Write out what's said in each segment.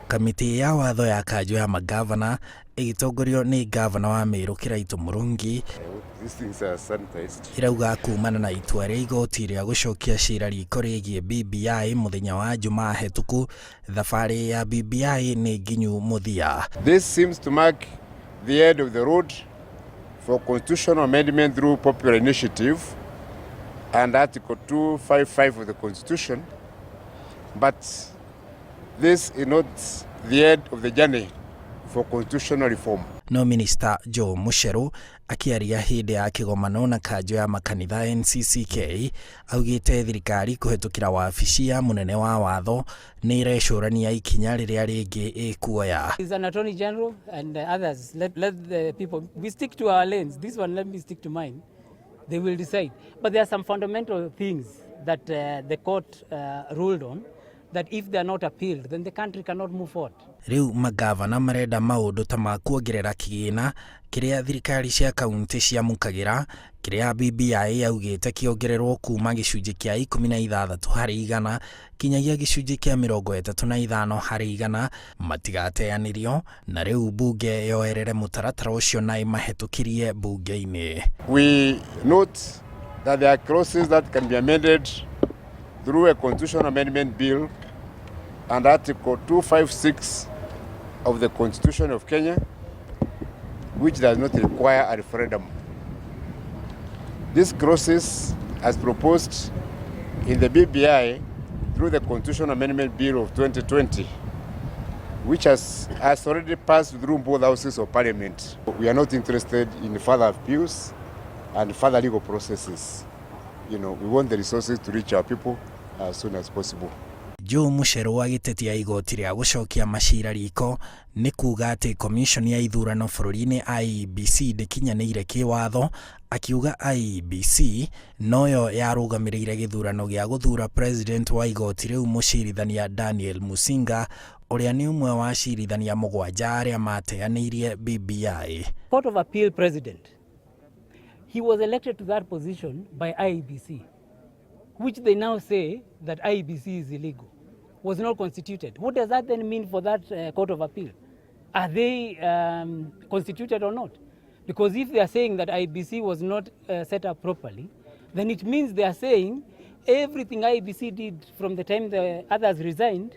Kamiti ya watho ya kanjũ ya magavana ĩgĩtongorio nĩ gavana wa Meru Kĩraitũ Mũrũngi irauga kumana na itua rĩa igoti rĩa gũcokia cira riko rĩgiĩ BBI mũthenya wa Jumaa hetũku, thabarĩ ya BBI nĩ nginyu mũthia. This seems to mark the end of the road for constitutional amendment through popular initiative and Article 255 of the Constitution, but this is not the end of the journey for constitutional reform. No Minister Joe Mucheru akiaria hĩndĩ ya kĩgomano na kanjũ ya makanitha NCCK augĩte thirikari kũhetũkĩra wabici ya mũnene wa watho nĩ ĩrecũrania ikinya rĩrĩa rĩngĩ ĩkuoya. Is an attorney general and others let the people, we stick to our lanes. This one, let me stick to mine. They will decide, but there are some fundamental things that the court ruled on, that if they are not appealed, then the country cannot move forward. Riu magavana marenda maũndũ ta ma kuongerera kĩgĩna kĩrĩa thirikari cia kaunti ciamũkagĩra, kĩrĩa BBI yaugĩte kĩongererwo kuma gĩcunjĩ kĩa 16 harĩ 100 kinyagia gĩcunjĩ kĩa 35 harĩ 100 matigateanĩrio, na rĩu mbunge yoerere mũtaratara ũcio na mahetũkĩrie mbunge-inĩ. We note that there are clauses that can be amended through a constitutional amendment bill and Article 256 of the Constitution of Kenya, which does not require a referendum. These clauses, as proposed in the BBI through the Constitutional Amendment Bill of 2020, which has already passed through both houses of Parliament. We are not interested in further appeals and further legal processes. We want the resources to reach our people as soon as possible. Joe Mucheru agĩtetia igoti rĩa gũcokia macira riko nĩ kuuga atĩ commission ya ithurano bũrũri-inĩ IEBC ndĩkinyanĩire kĩwatho, akiuga IEBC noyo yarũgamĩrĩire gĩthurano gĩa gũthura president wa igoti rĩu mũcirithania Daniel Musinga, ũrĩa nĩ ũmwe wa acirithania 7 arĩa mateanĩirie BBI. Court of Appeal president, he was elected to that position by IEBC, which they now say that IEBC is illegal, was not constituted. What does that then mean for that Court of Appeal? Are they constituted or not? Because if they are saying that IEBC was not set up properly, then it means they are saying everything IEBC did from the time the others resigned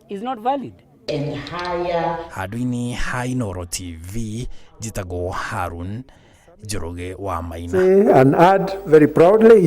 is not valid. Handũ-inĩ ha Inooro TV, njĩtagwo Harun Njoroge wa Maina. And add very proudly